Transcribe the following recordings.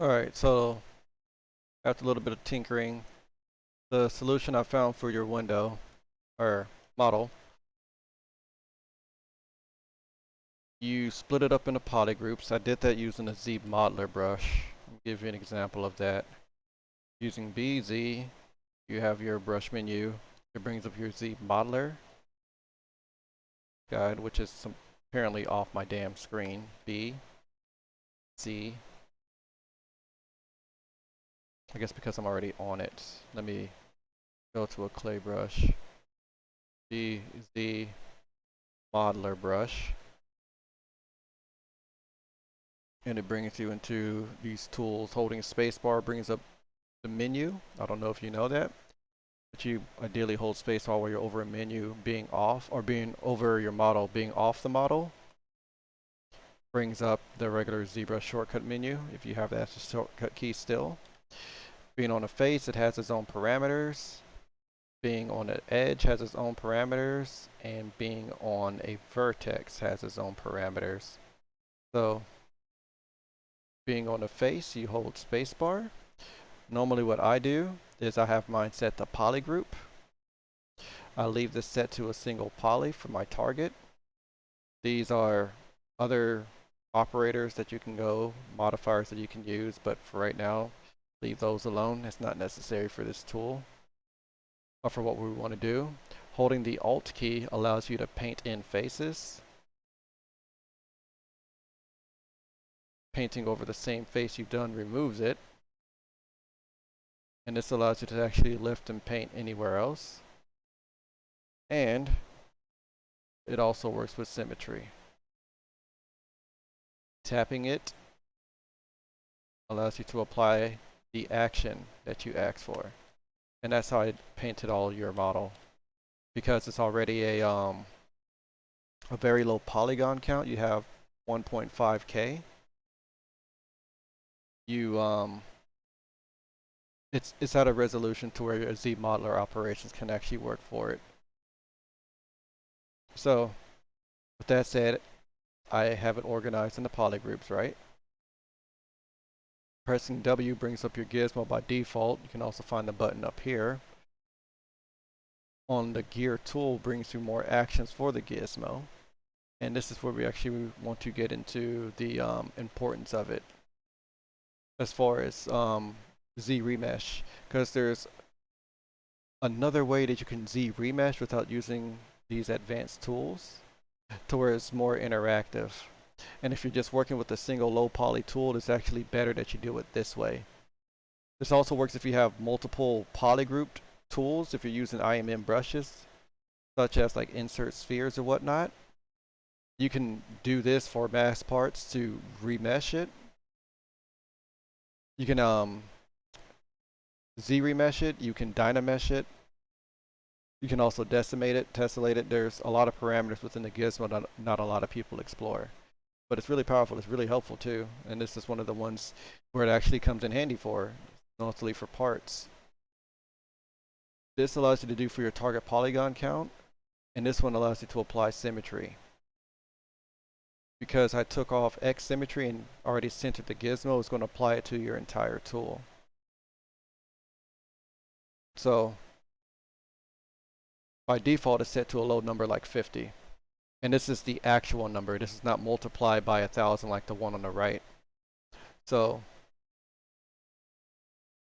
Alright, so after a little bit of tinkering, the solution I found for your window, or model, you split it up into poly groups. I did that using a Z modeler brush. I'll give you an example of that. Using BZ, you have your brush menu. It brings up your Z modeler guide, which is apparently off my damn screen. B, Z. I guess because I'm already on it. Let me go to a clay brush. BZ modeler brush. And it brings you into these tools. Holding spacebar brings up the menu. I don't know if you know that, but you ideally hold spacebar while you're over a menu being off, or being over your model being off the model. Brings up the regular ZBrush shortcut menu if you have that as a shortcut key still. Being on a face, it has its own parameters. Being on an edge has its own parameters, and being on a vertex has its own parameters. So being on a face, you hold spacebar. Normally what I do is I have mine set to poly group. I leave this set to a single poly for my target. These are other operators that you can go, modifiers that you can use, but for right now, leave those alone. It's not necessary for this tool or for what we want to do. Holding the Alt key allows you to paint in faces. Painting over the same face you've done removes it. And this allows you to actually lift and paint anywhere else. And it also works with symmetry. Tapping it allows you to apply the action that you asked for. And that's how I painted all your model. Because it's already a very low polygon count, you have 1.5K. It's at a resolution to where your Z modeler operations can actually work for it. So with that said, I have it organized in the poly groups, right? Pressing W brings up your gizmo by default. You can also find the button up here. On the gear tool brings you more actions for the gizmo. And this is where we actually want to get into the importance of it as far as Z remesh, because there's another way that you can Z remesh without using these advanced tools to where it's more interactive. And if you're just working with a single low poly tool, it's actually better that you do it this way. This also works if you have multiple poly grouped tools, if you're using IMM brushes, such as like insert spheres or whatnot. You can do this for mass parts to remesh it. You can Z remesh it, you can dynamesh it. You can also decimate it, tessellate it. There's a lot of parameters within the gizmo that not a lot of people explore. But it's really powerful, it's really helpful too. And this is one of the ones where it actually comes in handy for, mostly for parts. This allows you to do for your target polygon count, and this one allows you to apply symmetry. Because I took off X symmetry and already centered the gizmo, it's going to apply it to your entire tool. So by default, it's set to a low number like 50. And this is the actual number. This is not multiplied by 1,000 like the one on the right. So,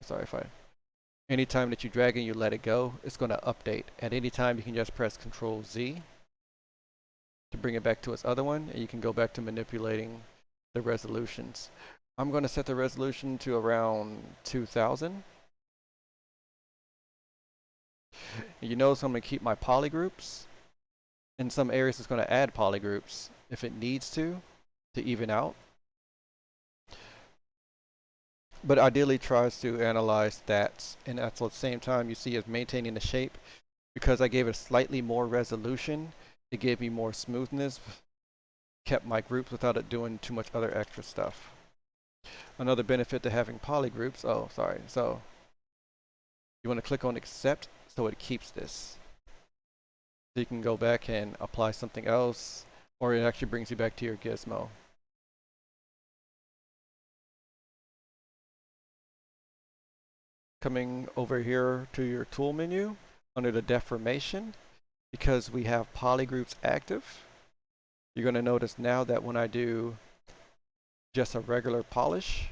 sorry if I, anytime that you drag and you let it go, it's going to update. At any time, you can just press Control Z to bring it back to its other one, and you can go back to manipulating the resolutions. I'm going to set the resolution to around 2000. You notice I'm going to keep my poly groups. In some areas, it's going to add poly groups if it needs to even out. But ideally tries to analyze stats, and at the same time you see it's maintaining the shape. Because I gave it slightly more resolution, it gave me more smoothness, kept my groups without it doing too much other extra stuff. Another benefit to having poly groups, so you want to click on accept so it keeps this. So you can go back and apply something else, or it actually brings you back to your gizmo. coming over here to your tool menu under the deformation, because we have polygroups active, you're going to notice now that when I do just a regular polish,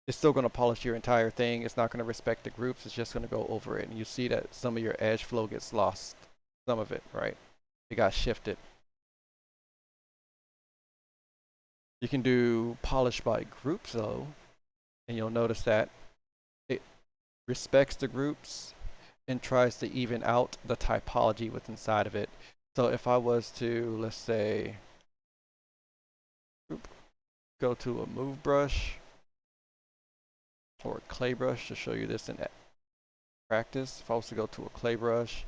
it's still going to polish your entire thing. It's not going to respect the groups. It's just going to go over it. And you see that some of your edge flow gets lost. Some of it, right? It got shifted. You can do polish by groups though, and you'll notice that it respects the groups and tries to even out the typology with inside of it. So if I was to, let's say, go to a move brush or a clay brush to show you this in practice. If I was to go to a clay brush,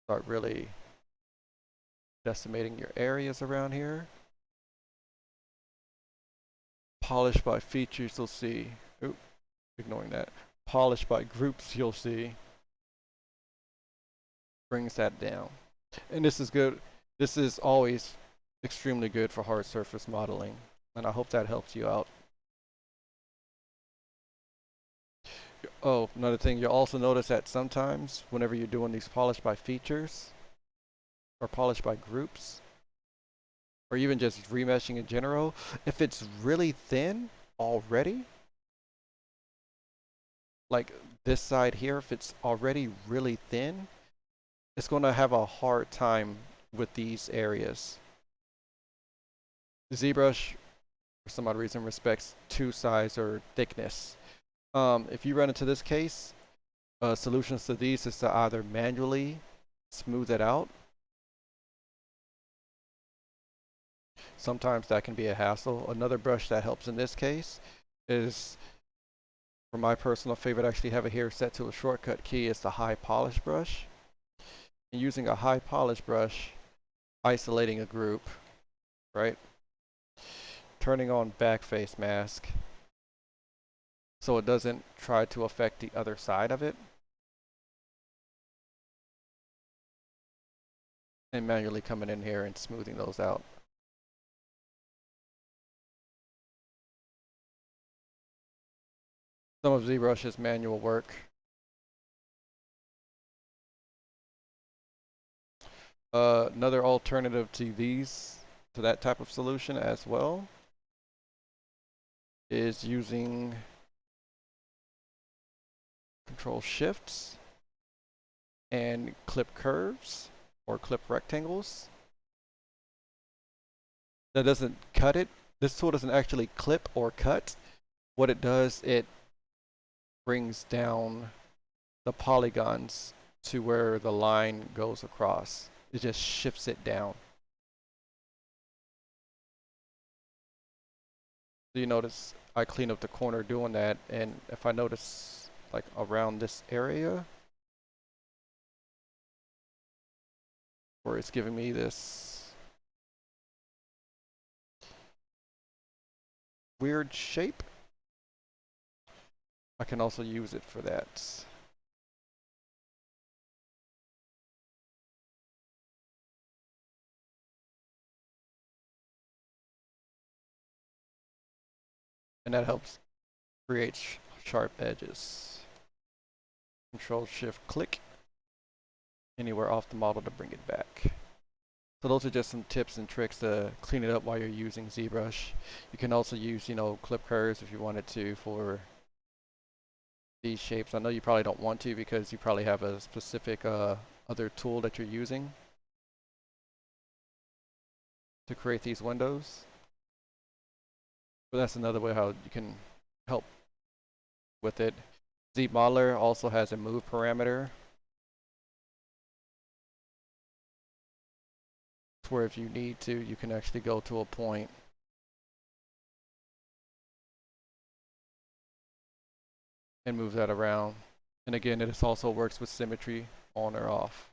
start really decimating your areas around here. Polish by features, you'll see, oops, ignoring that. Polish by groups, you'll see, brings that down. And this is good. This is always extremely good for hard surface modeling. And I hope that helps you out. Oh, another thing, you'll also notice that sometimes whenever you're doing these polish by features or polish by groups, or even just remeshing in general, if it's really thin already, like this side here, if it's already really thin, it's going to have a hard time with these areas. ZBrush, for some odd reason, respects two size or thickness. If you run into this case, solutions to these is to either manually smooth it out. Sometimes that can be a hassle. Another brush that helps in this case is, for my personal favorite, I actually have it here set to a shortcut key, is the high polish brush. And using a high polish brush, isolating a group, right? Turning on backface mask so it doesn't try to affect the other side of it. And manually coming in here and smoothing those out. Some of ZBrush's manual work. Another alternative to that type of solution as well, is using control shifts and clip curves or clip rectangles. That doesn't cut it. This tool doesn't actually clip or cut. What it does, it brings down the polygons to where the line goes across. It just shifts it down. So you notice I clean up the corner doing that, and if I notice like around this area where it's giving me this weird shape, I can also use it for that. And that helps create sharp edges. Control Shift click anywhere off the model to bring it back. So those are just some tips and tricks to clean it up while you're using ZBrush. You can also use, clip curves if you wanted to for these shapes. I know you probably don't want to because you probably have a specific other tool that you're using to create these windows. But that's another way how you can help with it. ZModeler also has a move parameter, where if you need to, you can actually go to a point and move that around. And again, it also works with symmetry on or off.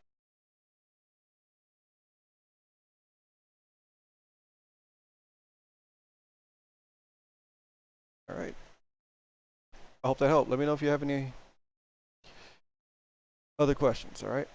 All right. I hope that helped. Let me know if you have any other questions, all right?